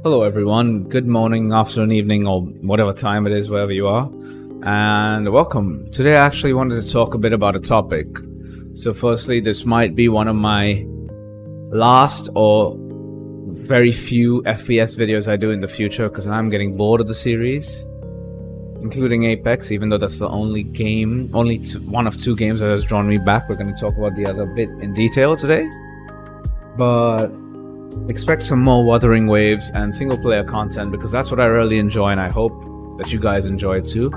Hello everyone, good morning, afternoon, evening, or whatever time it is, wherever you are, and welcome. Today I actually wanted to talk a bit about a topic. So firstly, this might be one of my last or very few FPS videos I do in the future because I'm getting bored of the series, including Apex, even though that's the only game, one of two games that has drawn me back. We're going to talk about the other bit in detail today, but expect some more Wuthering Waves and single player content because that's what I really enjoy, and I hope that you guys enjoy it too.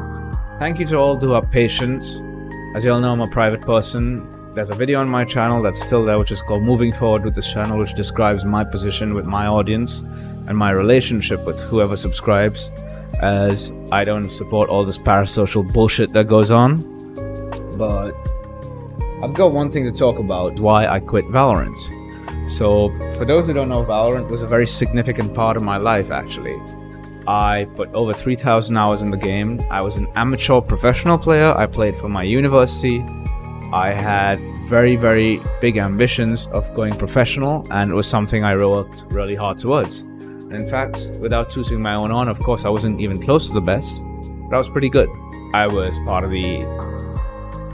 Thank you to all who are patient. As you all know, I'm a private person. There's a video on my channel that's still there which is called Moving Forward with this channel, which describes my position with my audience and my relationship with whoever subscribes, as I don't support all this parasocial bullshit that goes on. But I've got one thing to talk about: why I quit Valorant. So, for those who don't know, Valorant was a very significant part of my life, actually. I put over 3,000 hours in the game. I was an amateur professional player. I played for my university. I had very, very big ambitions of going professional, and it was something I worked really hard towards. And in fact, without tooting my own horn, of course, I wasn't even close to the best, but I was pretty good. I was part of the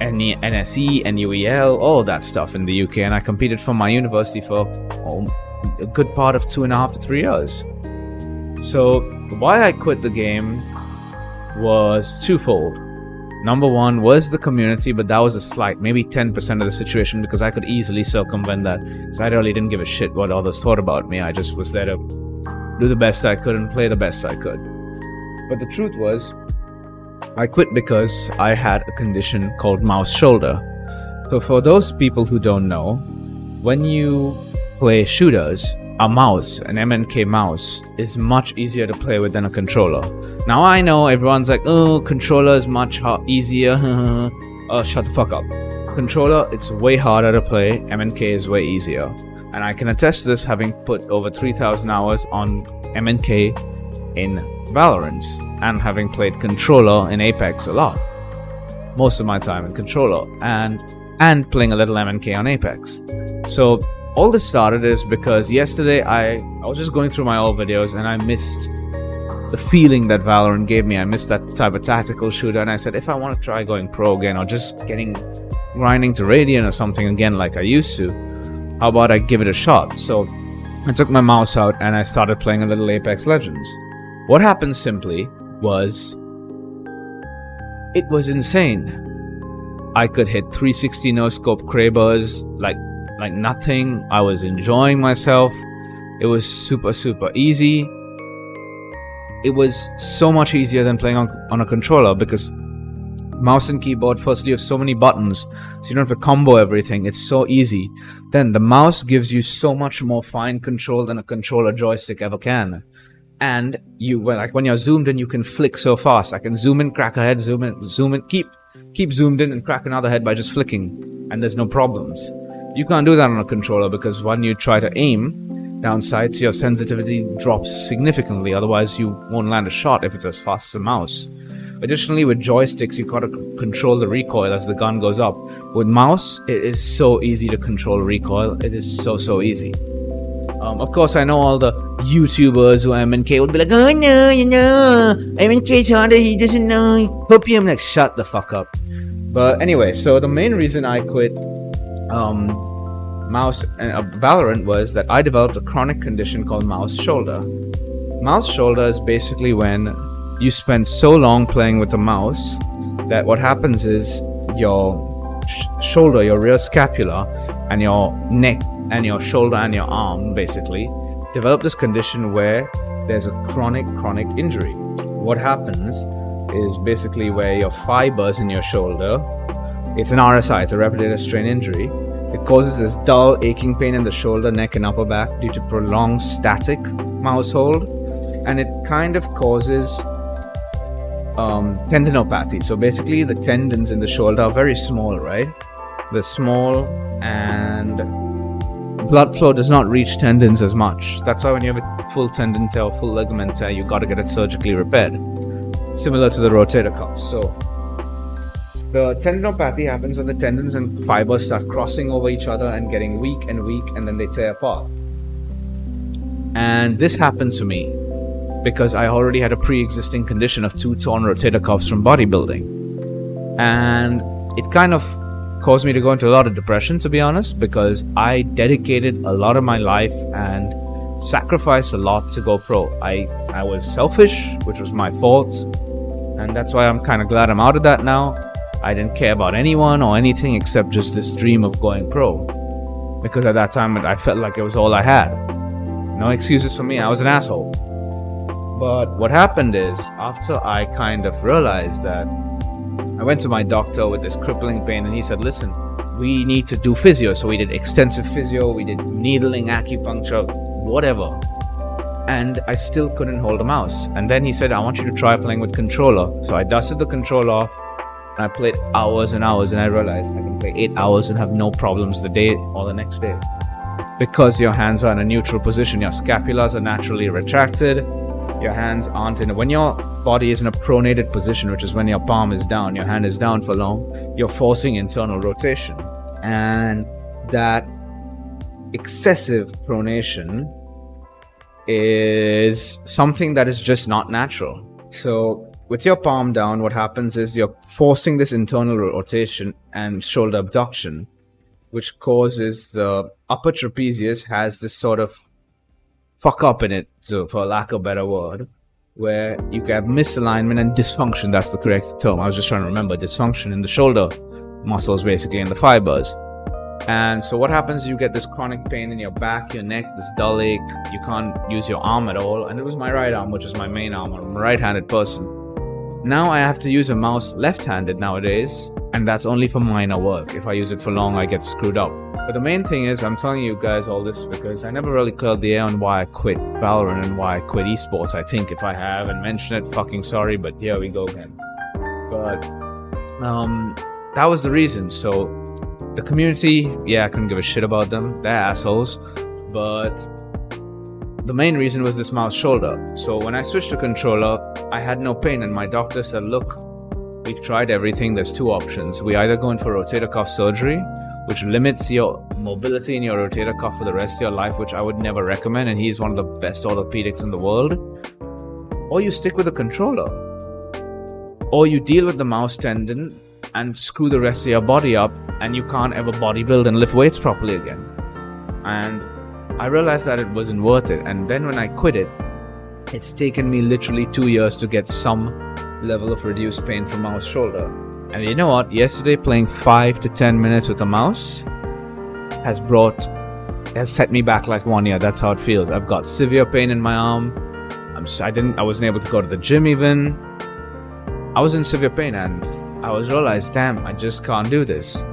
NSE, NUEL, all of that stuff in the UK, and I competed for my university for a good part of 2.5 to 3 years. So why I quit the game was twofold. Number one was the community, but that was a slight, maybe 10% of the situation, because I could easily circumvent that, because I really didn't give a shit what others thought about me. I just was there to do the best I could and play the best I could. But the truth was, I quit because I had a condition called mouse shoulder. So for those people who don't know, when you play shooters, a mouse, an MNK mouse, is much easier to play with than a controller. Now I know everyone's like, oh, controller is much easier. Shut the fuck up. Controller, it's way harder to play. MNK is way easier. And I can attest to this, having put over 3,000 hours on MNK in Valorant, and having played controller in Apex a lot. Most of my time in controller, and playing a little MNK on Apex. So all this started is because yesterday I was just going through my old videos and I missed the feeling that Valorant gave me. I missed that type of tactical shooter, and I said, if I want to try going pro again, or just grinding to Radiant or something again like I used to, how about I give it a shot? So I took my mouse out and I started playing a little Apex Legends. What happened simply was, it was insane. I could hit 360 no-scope Krabers like nothing. I was enjoying myself. It was super, super easy. It was so much easier than playing on a controller, because mouse and keyboard, firstly, you have so many buttons, so you don't have to combo everything. It's so easy. Then the mouse gives you so much more fine control than a controller joystick ever can. And when you're zoomed in, you can flick so fast. I can zoom in, crack a head, zoom in, keep zoomed in and crack another head by just flicking, and there's no problems. You can't do that on a controller, because when you try to aim down sights, your sensitivity drops significantly. Otherwise, you won't land a shot if it's as fast as a mouse. Additionally, with joysticks, you gotta control the recoil as the gun goes up. With mouse, it is so easy to control recoil. It is so easy. Of course, I know all the YouTubers who are MNK would be like, oh no, MNK's harder, he doesn't know. Hope you. I'm like, shut the fuck up. But anyway, so the main reason I quit mouse and Valorant was that I developed a chronic condition called mouse shoulder. Mouse shoulder is basically when you spend so long playing with the mouse that what happens is your shoulder, your rear scapula, and your neck, and your shoulder and your arm basically develop this condition where there's a chronic injury. What happens is basically where your fibers in your shoulder, it's an RSI, it's a repetitive strain injury. It causes this dull aching pain in the shoulder, neck, and upper back due to prolonged static mouse hold, and it kind of causes tendinopathy. So basically the tendons in the shoulder are very small, right? They're small, and blood flow does not reach tendons as much. That's why when you have a full tendon tear, full ligament tear, you gotta get it surgically repaired. Similar to the rotator cuff. So the tendinopathy happens when the tendons and fibers start crossing over each other and getting weak, and then they tear apart. And this happened to me. because I already had a pre-existing condition of 2 torn rotator cuffs from bodybuilding. And it kind of caused me to go into a lot of depression, to be honest, because I dedicated a lot of my life and sacrificed a lot to go pro. I was selfish, which was my fault, and that's why I'm kind of glad I'm out of that now. I didn't care about anyone or anything except just this dream of going pro, because at that time I felt like it was all I had. No excuses for me, I was an asshole. But what happened is, after I kind of realized that, I went to my doctor with this crippling pain, and he said, listen, we need to do physio. So we did extensive physio, we did needling, acupuncture, whatever. And I still couldn't hold a mouse. And then he said, I want you to try playing with controller. So I dusted the controller off, and I played hours and hours, and I realized I can play 8 hours and have no problems the day or the next day. Because your hands are in a neutral position, your scapulas are naturally retracted, your hands aren't in when your body is in a pronated position, which is when your palm is down, your hand is down for long, you're forcing internal rotation. And that excessive pronation is something that is just not natural. So with your palm down, what happens is you're forcing this internal rotation and shoulder abduction, which causes the upper trapezius has this sort of fuck up in it, so for lack of a better word, where you have misalignment and dysfunction. That's the correct term. I was just trying to remember. Dysfunction in the shoulder muscles, basically, in the fibers. And so what happens, you get this chronic pain in your back, your neck, this dull ache. You can't use your arm at all. And it was my right arm, which is my main arm. I'm a right-handed person. Now I have to use a mouse left-handed nowadays, and that's only for minor work. If I use it for long, I get screwed up. But the main thing is, I'm telling you guys all this because I never really cleared the air on why I quit Valorant and why I quit esports. I think if I have and mentioned it, fucking sorry, but here we go again. But that was the reason. So the community, yeah, I couldn't give a shit about them. They're assholes. But the main reason was this mouse shoulder. So when I switched to controller, I had no pain, and my doctor said, look, we've tried everything. There's 2 options. We either go in for rotator cuff surgery, which limits your mobility in your rotator cuff for the rest of your life, which I would never recommend, and he's one of the best orthopedics in the world, or you stick with a controller, or you deal with the mouse tendon and screw the rest of your body up, and you can't ever bodybuild and lift weights properly again. And I realized that it wasn't worth it. And then when I quit it, it's taken me literally 2 years to get some level of reduced pain from mouse shoulder. And you know what? Yesterday, playing 5 to 10 minutes with a mouse has set me back like 1 year. That's how it feels. I've got severe pain in my arm. I wasn't able to go to the gym even. I was in severe pain, and I realized, damn, I just can't do this.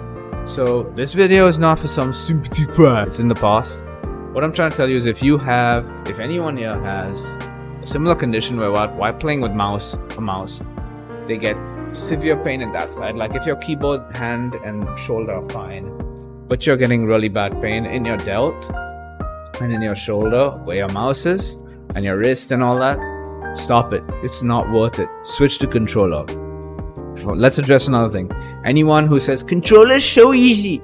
So this video is not for some sympathy cry. It's in the past. What I'm trying to tell you is, if anyone here has a similar condition where while playing with a mouse, they get severe pain in that side, like if your keyboard, hand and shoulder are fine, but you're getting really bad pain in your delt and in your shoulder where your mouse is and your wrist and all that, stop it. It's not worth it. Switch to controller. Let's address another thing. Anyone who says controller's so easy,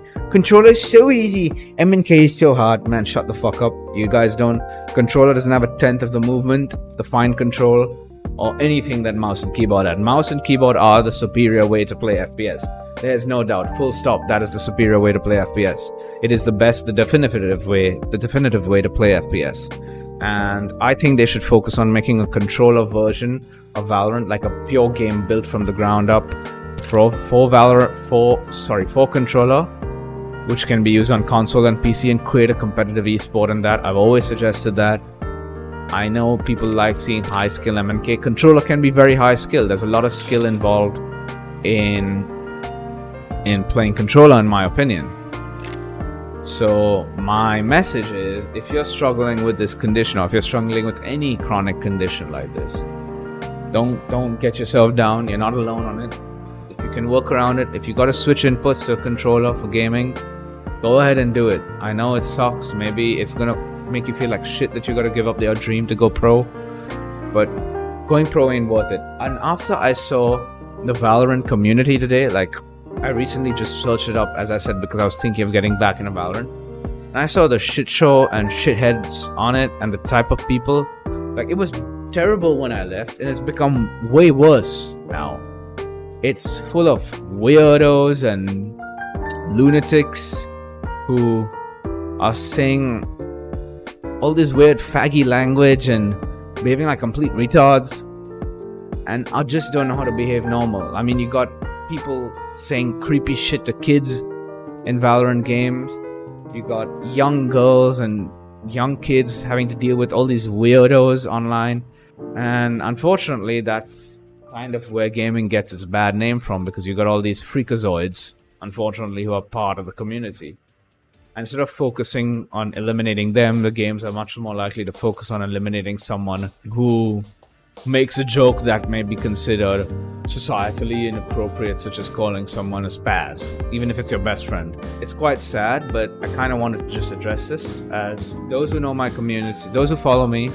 M&K is so hard, man, shut the fuck up. You guys don't. Controller doesn't have a tenth of the movement, the fine control, or anything that mouse and keyboard had. Mouse and keyboard are the superior way to play FPS. There's no doubt. Full stop. That is the superior way to play FPS. It is the best, the definitive way to play FPS. And I think they should focus on making a controller version of Valorant, like a pure game built from the ground up for controller, which can be used on console and PC, and create a competitive esport in that. I've always suggested that. I know people like seeing high skill M&K. Controller can be very high skill. There's a lot of skill involved in playing controller, in my opinion. So my message is, if you're struggling with this condition, or if you're struggling with any chronic condition like this, don't get yourself down. You're not alone on it. If you can work around it, if you got to switch inputs to a controller for gaming, go ahead and do it. I know it sucks. Maybe it's gonna make you feel like shit that you got to give up your dream to go pro, but going pro ain't worth it. And after I saw the Valorant community today, like, I recently just searched it up, as I said, because I was thinking of getting back into Valorant, and I saw the shit show and shitheads on it and the type of people. Like, it was terrible when I left, and it's become way worse now. It's full of weirdos and lunatics who are saying all this weird faggy language and behaving like complete retards, and I just don't know how to behave normal. I mean, you got people saying creepy shit to kids in Valorant games. You got young girls and young kids having to deal with all these weirdos online, and unfortunately that's kind of where gaming gets its bad name from, because you got all these freakazoids, unfortunately, who are part of the community. And instead of focusing on eliminating them, the games are much more likely to focus on eliminating someone who makes a joke that may be considered societally inappropriate, such as calling someone a spaz, even if it's your best friend. It's quite sad, but I kind of wanted to just address this, as those who know my community, those who follow me,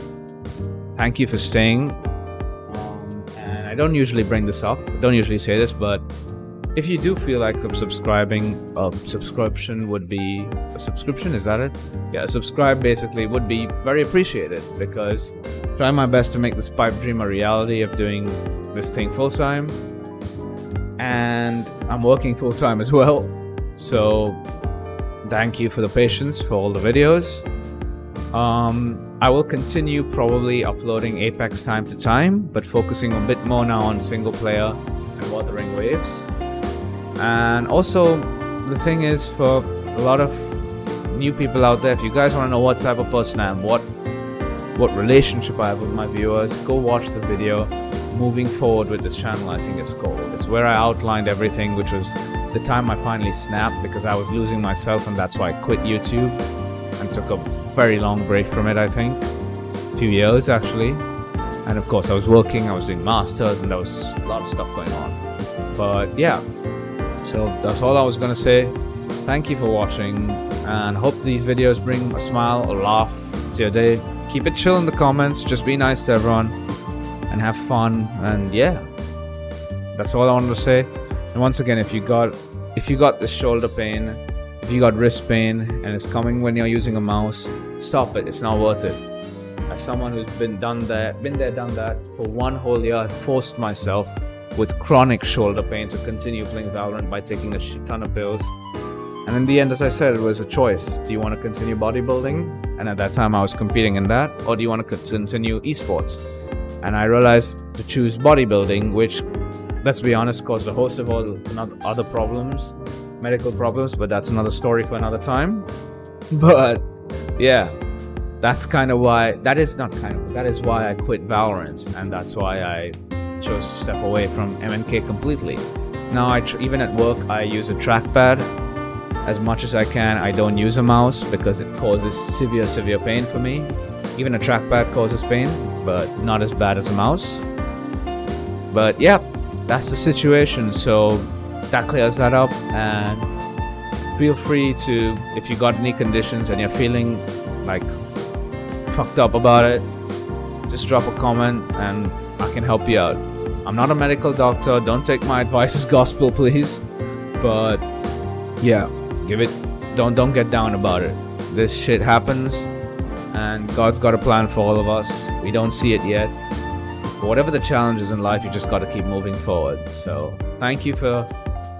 thank you for staying. And I don't usually bring this up, I don't usually say this, but if you do feel like subscribing, a subscription would be... A subscription, is that it? Yeah, a subscribe basically would be very appreciated, because I'm trying my best to make this pipe dream a reality of doing this thing full-time. And I'm working full-time as well. So thank you for the patience for all the videos. I will continue probably uploading Apex time to time, but focusing a bit more now on single player and Wuthering Waves. And also, the thing is, for a lot of new people out there, if you guys want to know what type of person I am, what relationship I have with my viewers, go watch the video Moving Forward with this channel, I think it's called. It's where I outlined everything, which was the time I finally snapped because I was losing myself, and that's why I quit YouTube and took a very long break from it, I think. A few years, actually. And of course, I was working, I was doing masters, and there was a lot of stuff going on. But yeah. So that's all I was gonna say. Thank you for watching, and hope these videos bring a smile or laugh to your day. Keep it chill in the comments, just be nice to everyone and have fun, and yeah, that's all I wanted to say. And once again, if you got this shoulder pain, if you got wrist pain and it's coming when you're using a mouse, stop it, it's not worth it. As someone who's been there, done that for one whole year, I forced myself with chronic shoulder pain to continue playing Valorant by taking a shit ton of pills. And in the end, as I said, it was a choice. Do you want to continue bodybuilding? And at that time I was competing in that. Or do you want to continue esports? And I realized to choose bodybuilding, which, let's be honest, caused a host of other problems, medical problems, but that's another story for another time. But yeah, that is why I quit Valorant, and that's why I chose to step away from MNK completely. Now, even at work, I use a trackpad as much as I can. I don't use a mouse because it causes severe pain for me. Even a trackpad causes pain, but not as bad as a mouse. But yeah, that's the situation. So that clears that up, and feel free to, if you got any conditions and you're feeling like fucked up about it, just drop a comment and I can help you out. I'm not a medical doctor, don't take my advice as gospel, please. But yeah, don't get down about it. This shit happens, and God's got a plan for all of us. We don't see it yet. But whatever the challenge is in life, you just got to keep moving forward. So thank you for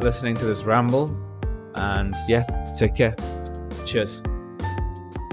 listening to this ramble, and yeah, take care. Cheers.